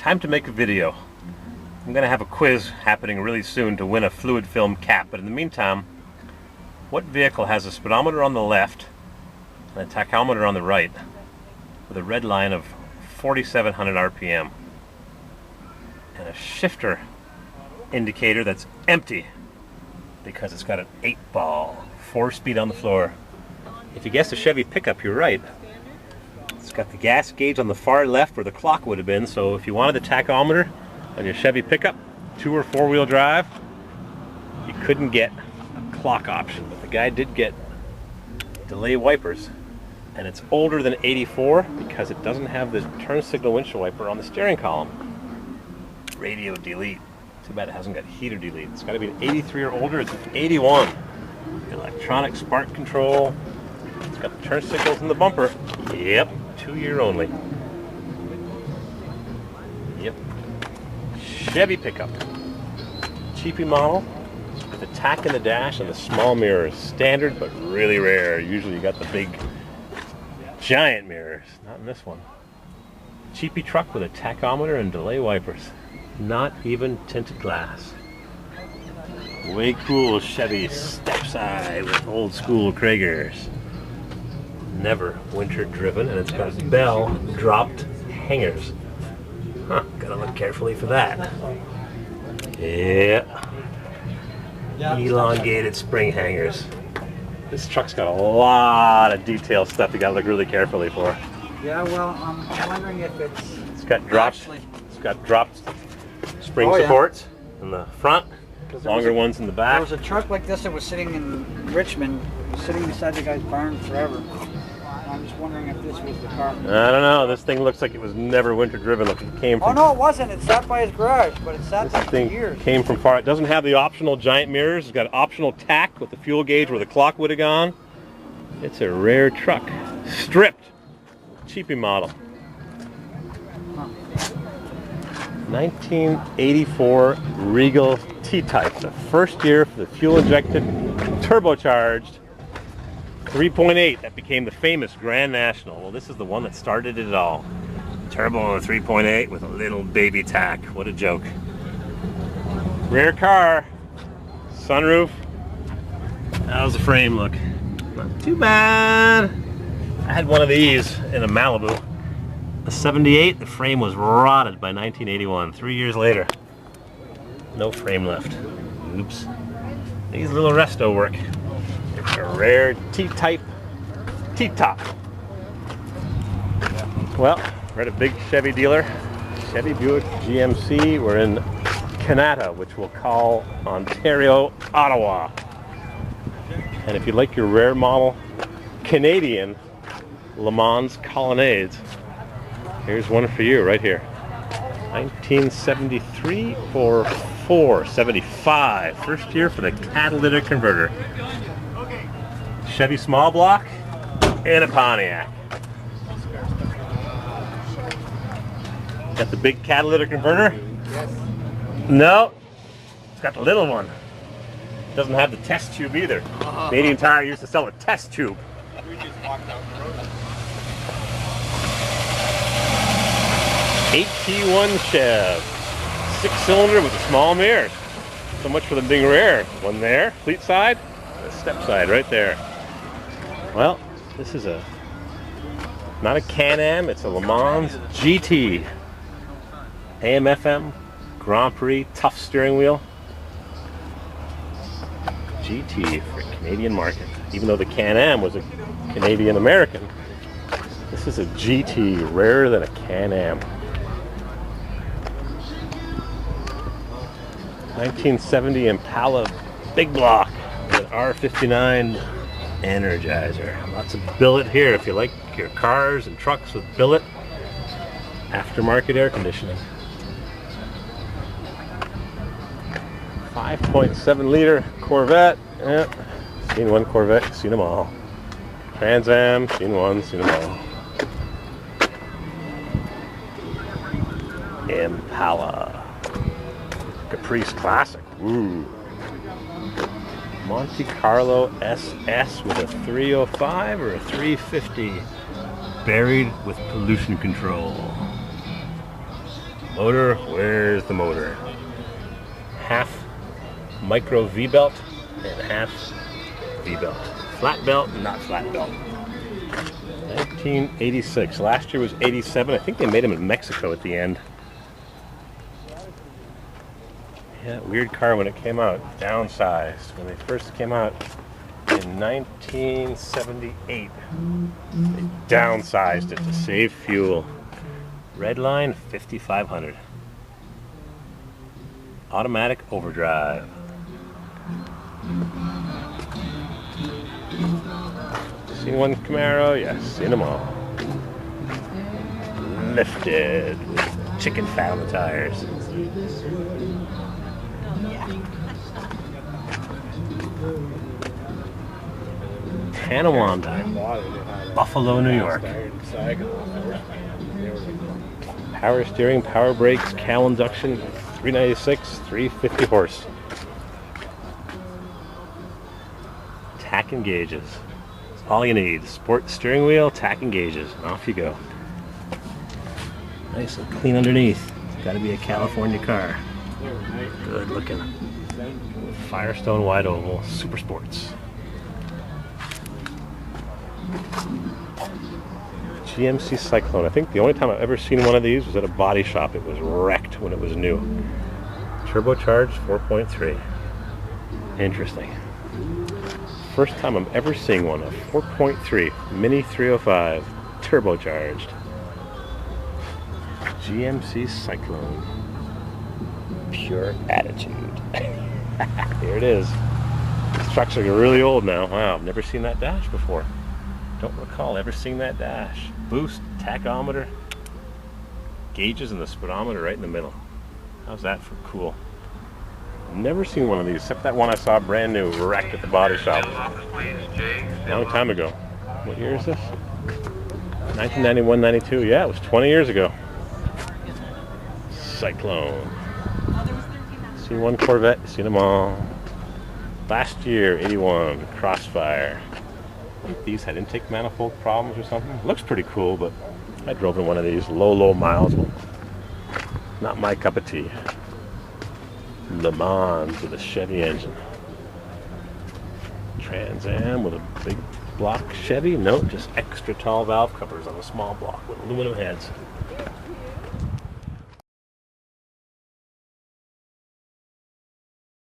Time to make a video. I'm going to have a quiz happening really soon to win a fluid film cap, but in the meantime, what vehicle has a speedometer on the left and a tachometer on the right with a red line of 4,700 RPM and a shifter indicator that's empty because it's got an 8-ball, 4-speed on the floor? If you guessed a Chevy pickup, you're right. It's got the gas gauge on the far left where the clock would have been, so if you wanted the tachometer on your Chevy pickup, 2- or 4-wheel drive, you couldn't get a clock option, but the guy did get delay wipers, and it's older than 84 because it doesn't have the turn signal windshield wiper on the steering column. Radio delete. Too bad it hasn't got heater delete. It's got to be an 83 or older. It's an 81. Electronic spark control. It's got the turn signals in the bumper. Yep, 2-year only. Yep. Chevy pickup. Cheapy model with the tack in the dash and the small mirrors. Standard, but really rare. Usually you got the big, giant mirrors. Not in this one. Cheapy truck with a tachometer and delay wipers. Not even tinted glass. Way cool Chevy step side with old school Kragers. Never winter driven, and it's got bell dropped hangers. Huh, gotta look carefully for that. Yeah. Elongated spring hangers. This truck's got a lot of detailed stuff you gotta look really carefully for. Yeah, well, I'm wondering if It's got dropped spring supports in the front, longer ones in the back. There was a truck like this that was sitting in Richmond, sitting beside the guy's barn forever. I'm just wondering if this was the car. I don't know. This thing looks like it was never winter driven. Look, it came from. Oh no, it wasn't. It sat by his garage, but it sat there for years. Came from far. It doesn't have the optional giant mirrors. It's got optional tack with the fuel gauge where the clock would have gone. It's a rare truck. Stripped. Cheapy model. 1984 Regal T-Type. The first year for the fuel-injected, turbocharged 3.8 that became the famous Grand National. Well, this is the one that started it all. Turbo 3.8 with a little baby tack. What a joke. Rare car. Sunroof. How's the frame look? Not too bad. I had one of these in a Malibu. A 78, the frame was rotted by 1981. 3 years later. No frame left. Oops. These little resto work. A rare T-Type T-Top. Well, we're at a big Chevy dealer. Chevy Buick GMC. We're in Kanata, which we'll call Ontario, Ottawa. And if you like your rare model Canadian Le Mans Colonnades, here's one for you right here. 1973 or 475. First year for the catalytic converter. Chevy small block and a Pontiac. Got the big catalytic converter? Yes. No, it's got the little one. Doesn't have the test tube either. Canadian Tire used to sell a test tube. We just walked out the road. 8T1 Chev. 6-cylinder with a small mirror. So much for them being rare. One there, fleet side, and a step side right there. Well, this is not a Can-Am, it's a Le Mans GT. AM/FM, Grand Prix, tough steering wheel. GT for Canadian market. Even though the Can-Am was a Canadian-American, this is a GT, rarer than a Can-Am. 1970 Impala big block with R59 Energizer. Lots of billet here if you like your cars and trucks with billet. Aftermarket air conditioning. 5.7 liter Corvette. Yeah. Seen one Corvette, seen them all. Trans Am, seen one, seen them all. Impala. Caprice Classic. Ooh. Monte Carlo SS with a 305 or a 350. Buried with pollution control. Motor, where's the motor? Half micro V-belt and half V-belt. Flat belt, not flat belt. 1986. Last year was 87. I think they made them in Mexico at the end. Yeah, weird car when it came out. Downsized. When they first came out in 1978, they downsized it to save fuel. Red line 5500. Automatic overdrive. Seen one Camaro? Yes, seen them all. Lifted with chicken fat on the tires. Tonawanda, Buffalo, New York. Power steering, power brakes, cowl induction, 396, 350 horse. Tack and gauges. All you need. Sport steering wheel, tack and gauges. Off you go. Nice and clean underneath. It's got to be a California car. Good looking. Firestone wide oval. Super sports. GMC Cyclone. I think the only time I've ever seen one of these was at a body shop. It was wrecked when it was new. Turbocharged 4.3. Interesting. First time I'm ever seeing one, a 4.3 Mini 305 turbocharged GMC Cyclone. Pure attitude. Here it is. This truck's like really old now. Wow, I've never seen that dash before. Don't recall ever seeing that dash. Boost, tachometer, gauges, and the speedometer right in the middle. How's that for cool? Never seen one of these, except that one I saw brand new, wrecked at the body shop. Long time ago. What year is this? 1991, 92. Yeah, it was 20 years ago. Cyclone. Seen one Corvette, seen them all. Last year, 81, Crossfire. I think these had intake manifold problems or something. Looks pretty cool, but I drove in one of these low miles. Not my cup of tea. Le Mans with a Chevy engine. Trans Am with a big block Chevy. No, just extra tall valve covers on a small block with aluminum heads.